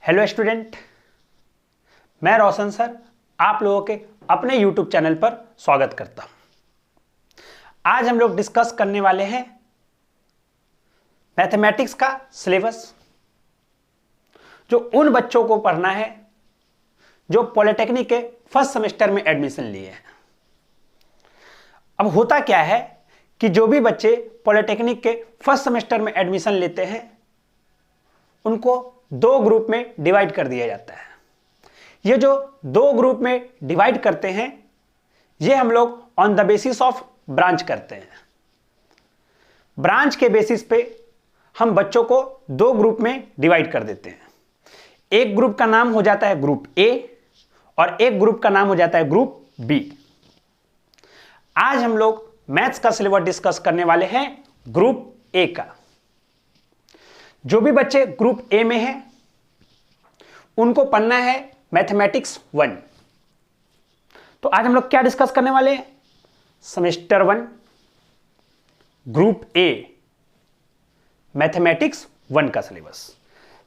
Hello student, मैं रोशन sir आप लोगों के अपने YouTube चैनल पर स्वागत करता हूं। आज हम लोग डिस्कस करने वाले हैं मैथमेटिक्स का सिलेबस, जो उन बच्चों को पढ़ना है जो पॉलिटेक्निक के फर्स्ट सेमेस्टर में एडमिशन लिए हैं। अब होता क्या है कि जो भी बच्चे पॉलिटेक्निक के फर्स्ट सेमेस्टर में एडमिशन लेते हैं उनको दो ग्रुप में डिवाइड कर दिया जाता है। ये जो दो ग्रुप में डिवाइड करते हैं ये हम लोग on the basis of branch करते हैं। ब्रांच के बेसिस पे हम बच्चों को दो ग्रुप में डिवाइड कर देते हैं। एक ग्रुप का नाम हो जाता है ग्रुप ए और एक ग्रुप का नाम हो जाता है ग्रुप बी। आज हम लोग मैथ्स का सिलेबस डिस्कस करने वाले हैं ग्रुप ए का। जो भी बच्चे ग्रुप ए में हैं उनको पढ़ना है मैथमेटिक्स 1। तो आज हम लोग क्या डिस्कस करने वाले हैं? सेमेस्टर 1 ग्रुप ए मैथमेटिक्स 1 का सिलेबस।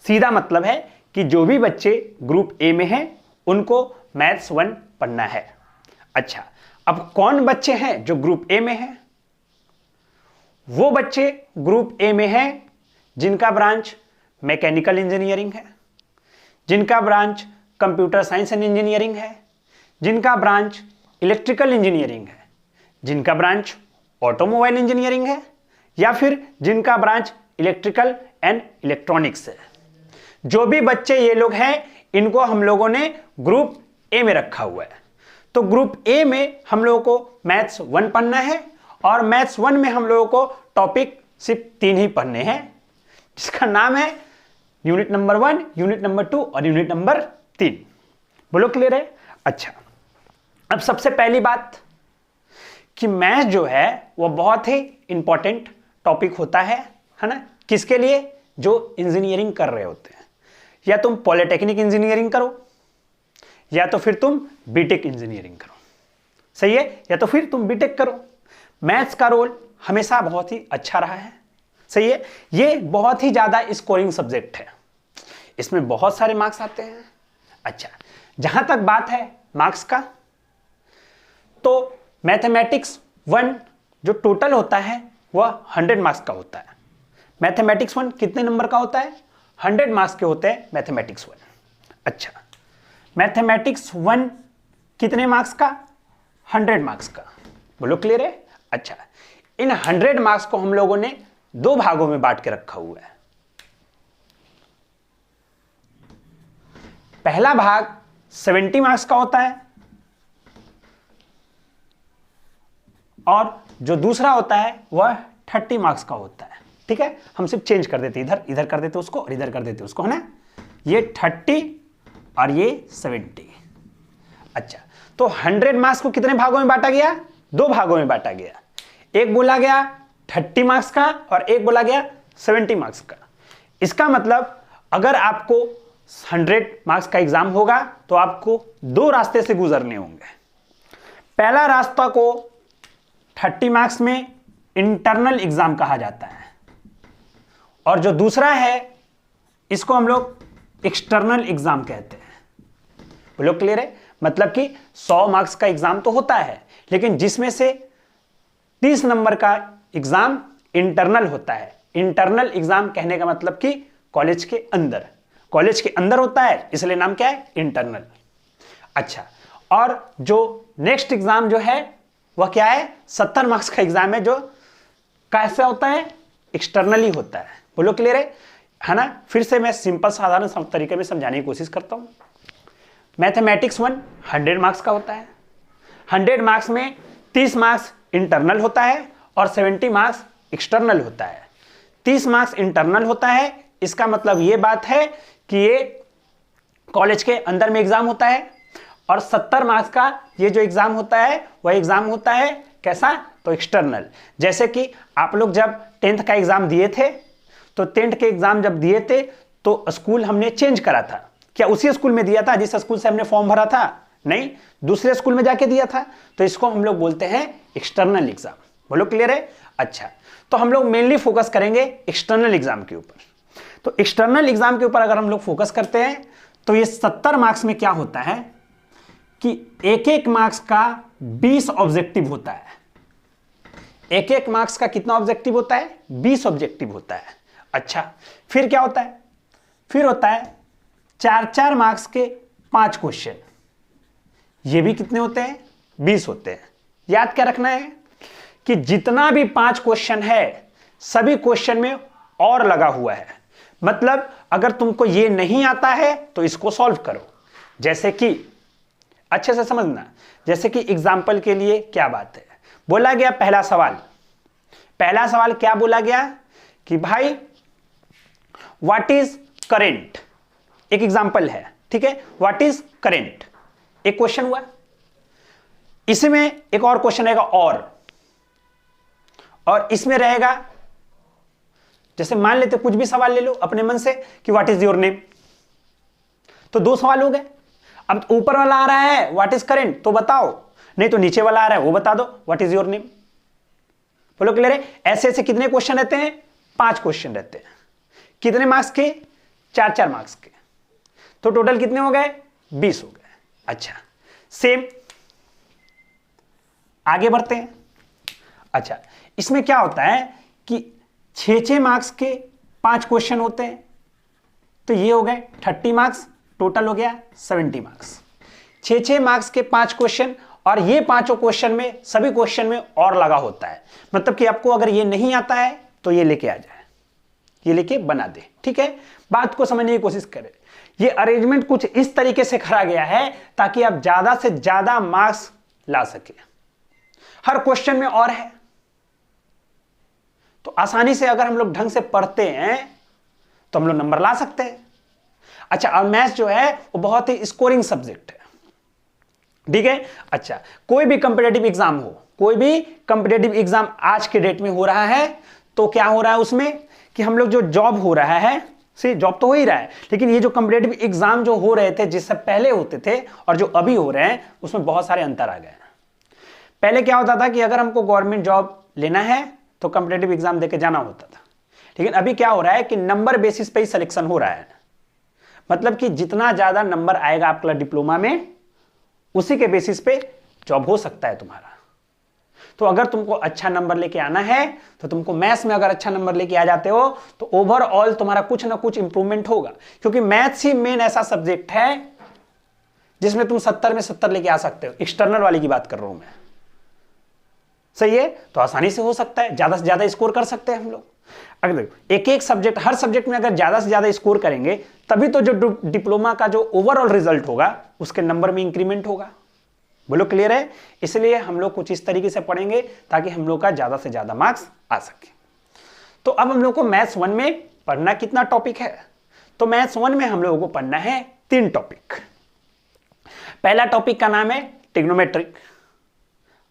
सीधा मतलब है कि जो भी बच्चे ग्रुप ए में हैं उनको मैथ्स 1 पढ़ना है। अच्छा, अब कौन बच्चे हैं जो ग्रुप ए में हैं? वो बच्चे ग्रुप ए में हैं जिनका ब्रांच मैकेनिकल इंजीनियरिंग है, जिनका branch computer science and engineering है, जिनका ब्रांच इलेक्ट्रिकल इंजीनियरिंग है, जिनका ब्रांच ऑटोमोबाइल इंजीनियरिंग है, या फिर जिनका ब्रांच इलेक्ट्रिकल एंड इलेक्ट्रॉनिक्स है। जो भी बच्चे ये लोग हैं इनको हम लोगों ने ग्रुप ए में रखा हुआ है। तो ग्रुप ए में हम लोगों को मैथ्स 1 पढ़ना है और मैथ्स 1 में हम लोगों को टॉपिक सिर्फ 3 ही पढ़ने हैं, जिसका नाम है यूनिट नंबर 1, यूनिट नंबर 2 और यूनिट नंबर 3। बोलो क्लियर है? अच्छा, अब सबसे पहली बात कि मैथ जो है वो बहुत ही इंपॉर्टेंट टॉपिक होता है ना? किसके लिए? जो इंजीनियरिंग कर रहे होते हैं। या तुम पॉलिटेक्निक इंजीनियरिंग करो या तो फिर तुम बीटेक इंजीनियरिंग करो, सही है? या तो फिर तुम बीटेक करो। मैथ्स का रोल हमेशा बहुत ही अच्छा रहा है, सही है? ये बहुत ही ज्यादा स्कोरिंग सब्जेक्ट है, इसमें बहुत सारे मार्क्स आते हैं। अच्छा, जहां तक बात है मार्क्स का, तो मैथमेटिक्स 1 जो टोटल होता है वह 100 मार्क्स का होता है। मैथमेटिक्स 1 कितने नंबर का होता है? 100 मार्क्स के होते हैं मैथमेटिक्स 1। अच्छा, मैथमेटिक्स 1 कितने मार्क्स का? 100 मार्क्स का। बोलो क्लियर है? अच्छा, इन 100 मार्क्स को हम लोगों ने दो भागों में बांट के रखा हुआ है। पहला भाग 70 मार्क्स का होता है और जो दूसरा होता है वह 30 मार्क्स का होता है। ठीक है, हम सिर्फ चेंज कर देते, इधर कर देते उसको और इधर कर देते उसको, है ना? ये 30 और ये 70। अच्छा, तो 100 मार्क्स को कितने भागों में बांटा गया? दो भागों में बांटा गया। एक बोला गया 30 मार्क्स का और एक बोला गया 70 मार्क्स का। इसका मतलब अगर आपको 100 मार्क्स का एग्जाम होगा तो आपको दो रास्ते से गुजरने होंगे। पहला रास्ता को 30 मार्क्स में इंटरनल एग्जाम कहा जाता है और जो दूसरा है इसको हम लोग एक्सटर्नल एग्जाम कहते हैं। बोलो क्लियर है? मतलब कि 100 मार्क्स का एग्जाम तो होता है लेकिन जिसमें से 30 नंबर का एग्जाम इंटरनल होता है। इंटरनल एग्जाम कहने का मतलब कि कॉलेज के अंदर होता है, इसलिए नाम क्या है? इंटरनल। अच्छा, और जो नेक्स्ट एग्जाम जो है वह क्या है? 70 मार्क्स का एग्जाम है, जो कैसे होता है? एक्सटर्नली होता है। बोलो क्लियर है ना? फिर से मैं सिंपल साधारण तरीके में समझाने की कोशिश करता हूं। मैथमेटिक्स 1 100 मार्क्स का होता है। 100 मार्क्स में 30 मार्क्स इंटरनल होता है और 70 मार्क्स एक्सटर्नल होता है। 30 मार्क्स इंटरनल होता है, इसका मतलब यह बात है कि ये कॉलेज के अंदर में एग्जाम होता है और 70 मार्क्स का ये जो एग्जाम होता है वह एग्जाम होता है कैसा? तो एक्सटर्नल। जैसे कि आप लोग जब 10th का एग्जाम दिए थे तो 10th के एग्जाम जब दिए थे तो स्कूल हमने चेंज करा था। क्या उसी स्कूल में दिया था जिस स्कूल से हमने फॉर्म भरा था? नहीं, दूसरे स्कूल में जाके दिया था। तो इसको हम लोग बोलते हैं एक्सटर्नल एग्जाम। बोलो क्लियर है? अच्छा, तो हम लोग मेनली फोकस करेंगे एक्सटर्नल एग्जाम के ऊपर। तो एक्सटर्नल एग्जाम के ऊपर अगर हम लोग फोकस करते हैं तो ये 70 मार्क्स में क्या होता है कि एक एक मार्क्स का 20 ऑब्जेक्टिव होता है। एक एक मार्क्स का कितना ऑब्जेक्टिव होता है? 20 ऑब्जेक्टिव होता है। अच्छा, फिर क्या होता है? फिर होता है 4-4 मार्क्स के 5 क्वेश्चन। ये भी कितने होते हैं? 20 होते हैं। याद क्या रखना है कि जितना भी 5 क्वेश्चन है सभी क्वेश्चन में और लगा हुआ है। मतलब अगर तुमको ये नहीं आता है तो इसको सॉल्व करो। जैसे कि अच्छे से समझना, जैसे कि एग्जाम्पल के लिए क्या बात है, बोला गया पहला सवाल क्या बोला गया कि भाई व्हाट इज करेंट। एक एग्जाम्पल है, ठीक है, व्हाट इज करेंट एक क्वेश्चन हुआ। इसमें एक और क्वेश्चन रहेगा और इसमें रहेगा, जैसे मान लेते कुछ भी सवाल ले लो अपने मन से कि व्हाट इज योर नेम, तो 2 सवाल हो गए। अब ऊपर वाला आ रहा है व्हाट इज करेंट तो बताओ, नहीं तो नीचे वाला आ रहा है वो बता दो व्हाट इज योर नेम। बोलो क्लियर है? ऐसे ऐसे कितने क्वेश्चन रहते हैं? 5 क्वेश्चन रहते हैं। कितने मार्क्स के? 4-4 मार्क्स के। तो टोटल कितने हो गए? 20 हो गए। अच्छा, सेम आगे बढ़ते हैं। अच्छा, इसमें क्या होता है कि 6-6 मार्क्स के 5 क्वेश्चन होते हैं, तो ये हो गए 30 मार्क्स, टोटल हो गया 70 मार्क्स। 6-6 मार्क्स के 5 क्वेश्चन और ये पांचों क्वेश्चन में, सभी क्वेश्चन में और लगा होता है। मतलब कि आपको अगर ये नहीं आता है तो ये लेके आ जाए, ये लेके बना दे। ठीक है, बात को समझने की कोशिश करें। ये अरेंजमेंट कुछ इस तरीके से करा गया है ताकि आप ज्यादा से ज्यादा मार्क्स ला सके। हर क्वेश्चन में और है, तो आसानी से अगर हम लोग ढंग से पढ़ते हैं तो हम लोग नंबर ला सकते हैं। अच्छा, अब मैथ्स जो है वो बहुत ही स्कोरिंग सब्जेक्ट है, ठीक है। अच्छा, कोई भी कंपिटेटिव एग्जाम हो, कोई भी कंपिटेटिव एग्जाम आज के डेट में हो रहा है, तो क्या हो रहा है उसमें कि हम लोग जो जॉब हो रहा है, सी जॉब तो हो ही रहा है, लेकिन ये जो कंपिटेटिव एग्जाम जो हो रहे थे, जिससे पहले होते थे और जो अभी हो रहे हैं, उसमें बहुत सारे अंतर आ गए हैं। पहले क्या होता था कि अगर हमको गवर्नमेंट जॉब लेना है तो कंपिटेटिव एग्जाम देके जाना होता था, लेकिन अभी क्या हो रहा है कि नंबर बेसिस पे ही सिलेक्शन हो रहा है। मतलब कि जितना ज्यादा नंबर आएगा आपका डिप्लोमा में, उसी के बेसिस पे जॉब हो सकता है तुम्हारा। तो अगर तुमको अच्छा नंबर लेके आना है, तो तुमको मैथ्स में अगर अच्छा नंबर लेके आ जाते हो तो ओवरऑल तुम्हारा कुछ ना कुछ इंप्रूवमेंट होगा, क्योंकि मैथ्स ही मेन ऐसा सब्जेक्ट है जिसमें तुम 70 में 70 लेके आ सकते हो। एक्सटर्नल वाली की बात कर रहा हूं मैं, सही है। तो आसानी से हो सकता है, ज्यादा से ज्यादा स्कोर कर सकते हैं हम लोग। अगर देखो एक एक सब्जेक्ट, हर सब्जेक्ट में अगर ज्यादा से ज्यादा स्कोर करेंगे, तभी तो जो डिप्लोमा का जो ओवरऑल रिजल्ट होगा उसके नंबर में इंक्रीमेंट होगा। बोलो क्लियर है? इसलिए हम लोग कुछ इस तरीके से पढ़ेंगे ताकि हम लोग का ज्यादा से ज्यादा मार्क्स आ सके। तो अब हम लोग को मैथ्स 1 में पढ़ना कितना टॉपिक है? तो मैथ्स 1 में हम लोगों को पढ़ना है 3 टॉपिक। पहला टॉपिक का नाम है ट्रिग्नोमेट्रिक।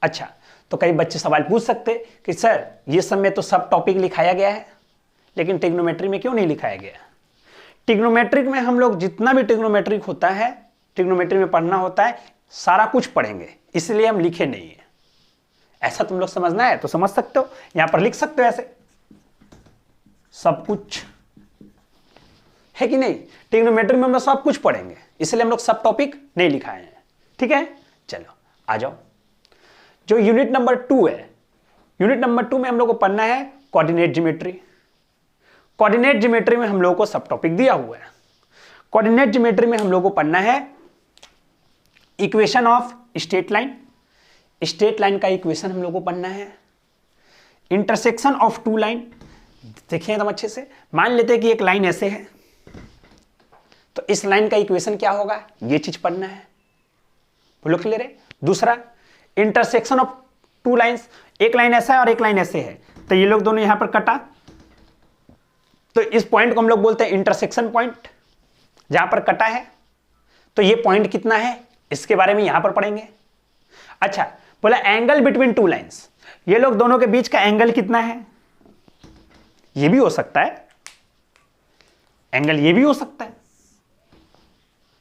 अच्छा, तो कई बच्चे सवाल पूछ सकते कि सर ये सब में तो सब टॉपिक लिखाया गया है, लेकिन ट्रिग्नोमेट्री में क्यों नहीं लिखाया गया? ट्रिग्नोमेट्रिक में हम लोग जितना भी ट्रिग्नोमेट्रिक होता है, ट्रिग्नोमेट्री में पढ़ना होता है, सारा कुछ पढ़ेंगे, इसलिए हम लिखे नहीं है। ऐसा तुम लोग समझना है तो समझ सकते हो, यहां पर लिख सकते हो ऐसे सब कुछ, है कि नहीं? ट्रिग्नोमेट्री में हम लोग सब कुछ पढ़ेंगे, इसलिए हम लोग सब टॉपिक नहीं लिखाए हैं। ठीक है, चलो आ जाओ। जो यूनिट नंबर 2 है, यूनिट नंबर 2 में हम लोग को पढ़ना है कोऑर्डिनेट ज्योमेट्री। कोऑर्डिनेट ज्योमेट्री में हम लोगों को सब टॉपिक दिया हुआ है। कोऑर्डिनेट ज्योमेट्री में हम लोग को पढ़ना है equation of straight line. Straight line का इक्वेशन हम लोग को पढ़ना है। Intersection of 2 line. देखिए एकदम अच्छे से, मान लेते हैं कि एक लाइन ऐसे है, तो इस लाइन का इक्वेशन क्या होगा, ये चीज पढ़ना है। बोलो क्लियर है? दूसरा, इंटरसेक्शन ऑफ 2 लाइन्स। एक लाइन ऐसा है और एक लाइन ऐसे है, तो ये लोग दोनों यहां पर कटा, तो इस पॉइंट को हम लोग बोलते हैं इंटरसेक्शन पॉइंट, जहां पर कटा है। तो ये पॉइंट कितना है, इसके बारे में यहां पर पढ़ेंगे। अच्छा, बोला एंगल बिटवीन 2 लाइन्स, ये लोग दोनों के बीच का एंगल कितना है? ये भी हो सकता है एंगल, ये भी हो सकता है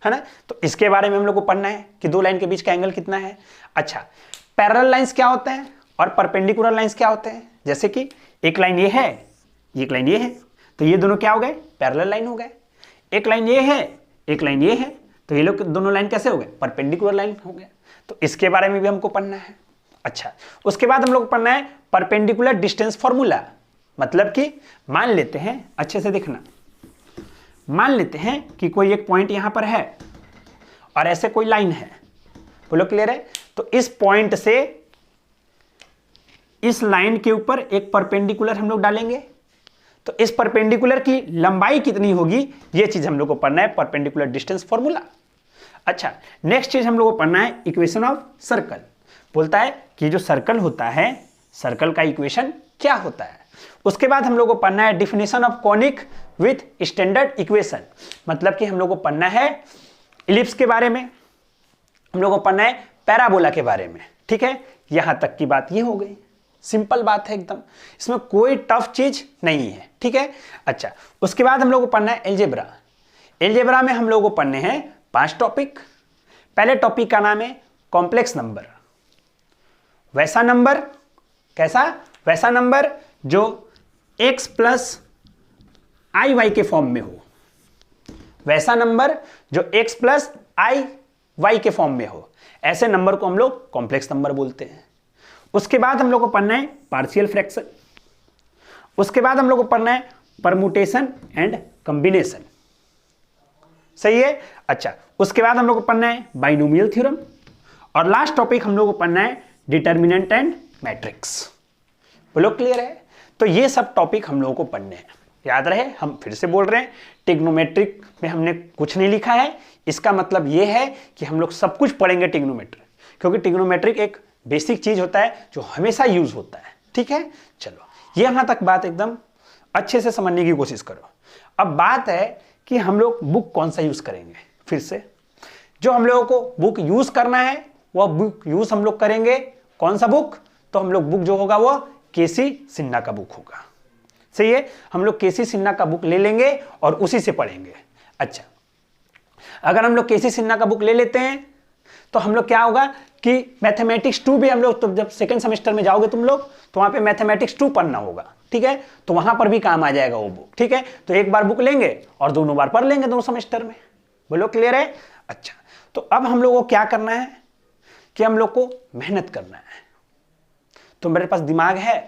ना? तो इसके बारे में हम लोग को पढ़ना है कि 2 लाइन के बीच का एंगल कितना है। अच्छा, पैरेलल लाइंस क्या होते हैं और परपेंडिकुलर लाइंस क्या होते हैं? जैसे कि एक लाइन ये है, एक लाइन ये है, तो ये दोनों क्या हो गए, पैरेलल लाइन हो गए। एक लाइन ये है, एक लाइन ये है, तो ये लोग दोनों लाइन कैसे हो गए, परपेंडिकुलर लाइन हो गए। तो इसके बारे में भी हमको पढ़ना है। अच्छा, उसके बाद हम लोग पढ़ना है परपेंडिकुलर डिस्टेंस फॉर्मूला। मतलब कि मान लेते हैं, अच्छे से देखना, मान लेते हैं कि कोई एक पॉइंट यहां पर है और ऐसे कोई लाइन है, बोलो क्लियर है। तो इस पॉइंट से इस लाइन के ऊपर एक परपेंडिकुलर हम लोग डालेंगे, तो इस परपेंडिकुलर की लंबाई कितनी होगी, ये चीज हम लोग को पढ़ना है, परपेंडिकुलर डिस्टेंस फॉर्मूला। अच्छा, नेक्स्ट चीज हम लोग को पढ़ना है इक्वेशन ऑफ सर्कल। बोलता है कि जो सर्कल होता है, सर्कल का इक्वेशन क्या होता है। उसके बाद हम लोग को पढ़ना है definition of conic with standard equation. मतलब कि हम लोग को पढ़ना है इलिप्स के बारे में, हम लोग को पढ़ना है पैराबोला के बारे में। ठीक है, यहां तक की बात ये हो गई, सिंपल बात है एकदम, इसमें कोई टफ चीज नहीं है। ठीक है, अच्छा, उसके बाद हम लोग को पढ़ना है एलजेब्रा। एलजेब्रा में हम लोग को पढ़ने हैं 5 टॉपिक। पहले टॉपिक का नाम है कॉम्प्लेक्स नंबर। वैसा नंबर, कैसा, वैसा नंबर जो x प्लस आई वाई के फॉर्म में हो, वैसा नंबर जो x प्लस आई वाई के फॉर्म में हो, ऐसे नंबर को हम लोग कॉम्प्लेक्स नंबर बोलते हैं। उसके बाद हम लोग को पढ़ना है पार्शियल फ्रैक्शन। उसके बाद हम लोग को पढ़ना है परमुटेशन एंड कॉम्बिनेशन। सही है, अच्छा, उसके बाद हम लोग को पढ़ना है बाइनोमियल थ्योरम। और लास्ट टॉपिक हम लोग को पढ़ना है डिटर्मिनेंट एंड मैट्रिक्स। बोलो क्लियर है। तो ये सब टॉपिक हम लोगों को पढ़ने हैं। याद रहे, हम फिर से बोल रहे हैं, ट्रिग्नोमेट्रिक में हमने कुछ नहीं लिखा है, इसका मतलब ये है कि हम लोग सब कुछ पढ़ेंगे ट्रिग्नोमेट्रिक, क्योंकि ट्रिग्नोमेट्रिक एक बेसिक चीज होता है जो हमेशा यूज होता है। ठीक है, चलो, ये यहां तक बात एकदम अच्छे से समझने की कोशिश करो। अब बात है कि हम लोग बुक कौन सा यूज करेंगे। फिर से जो हम लोगों को बुक यूज करना है, वह बुक यूज हम लोग करेंगे कौन सा बुक, तो हम लोग बुक जो होगा वो केसी सिन्हा का बुक होगा। सही है, हम लोग केसी सिन्हा का बुक ले लेंगे और उसी से पढ़ेंगे। अच्छा, अगर हम लोग केसी सिन्हा का बुक ले लेते हैं तो हम लोग क्या होगा कि मैथमेटिक्स 2 भी हम लोग, तो जब सेकंड सेमेस्टर में जाओगे तुम लोग तो वहां पे मैथमेटिक्स 2 पढ़ना होगा। ठीक है, तो वहां पर भी काम आ जाएगा वो बुक। ठीक है, तो एक बार बुक लेंगे और दोनों बार पढ़ लेंगे दोनों सेमेस्टर में। बोलो क्लियर है। अच्छा, तो अब हम लोगों को क्या करना है कि हम लोग को मेहनत करना है। तो मेरे पास दिमाग है,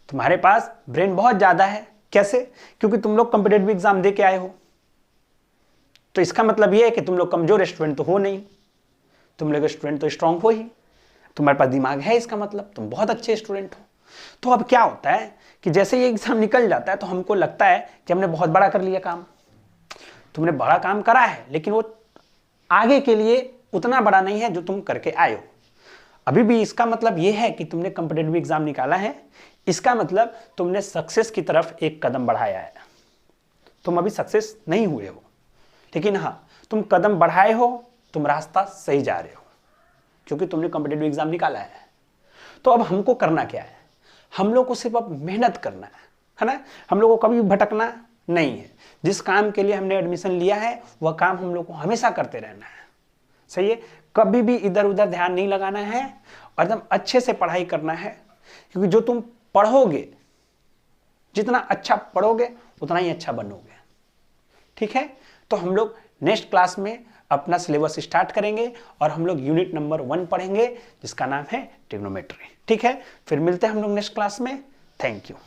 तुम्हारे पास ब्रेन बहुत ज्यादा है। कैसे, क्योंकि तुम लोग कॉम्पिटिटिव एग्जाम दे के आए हो, तो इसका मतलब यह है कि तुम लोग कमजोर स्टूडेंट तो हो नहीं, तुम लोग स्टूडेंट तो स्ट्रांग हो ही। तुम्हारे पास दिमाग है, इसका मतलब तुम बहुत अच्छे स्टूडेंट हो। तो अब क्या होता है कि जैसे ये एग्जाम निकल जाता है तो हमको लगता है कि हमने बहुत बड़ा कर लिया काम। तुमने बड़ा काम करा है, लेकिन वो आगे के लिए उतना बड़ा नहीं है जो तुम करके आए हो। अभी भी इसका मतलब यह है कि तुमने कॉम्पिटिटिव एग्जाम निकाला है, इसका मतलब तुमने सक्सेस की तरफ एक कदम बढ़ाया है। तुम अभी सक्सेस नहीं हुए हो, लेकिन हाँ, तुम कदम बढ़ाए हो, तुम रास्ता सही जा रहे हो, क्योंकि तुमने कॉम्पिटिटिव एग्जाम निकाला है। तो अब हमको करना क्या है, हम लोग को सिर्फ अब मेहनत करना है ना। हम लोग को कभी भटकना नहीं है। जिस काम के लिए हमने एडमिशन लिया है वह काम हम लोग को हमेशा करते रहना है। सही है, कभी भी इधर उधर ध्यान नहीं लगाना है और एकदम अच्छे से पढ़ाई करना है, क्योंकि जो तुम पढ़ोगे, जितना अच्छा पढ़ोगे उतना ही अच्छा बनोगे। ठीक है, तो हम लोग नेक्स्ट क्लास में अपना सिलेबस स्टार्ट करेंगे और हम लोग यूनिट नंबर 1 पढ़ेंगे, जिसका नाम है ट्रिग्नोमेट्री। ठीक है, फिर मिलते हैं हम लोग नेक्स्ट क्लास में। Thank you.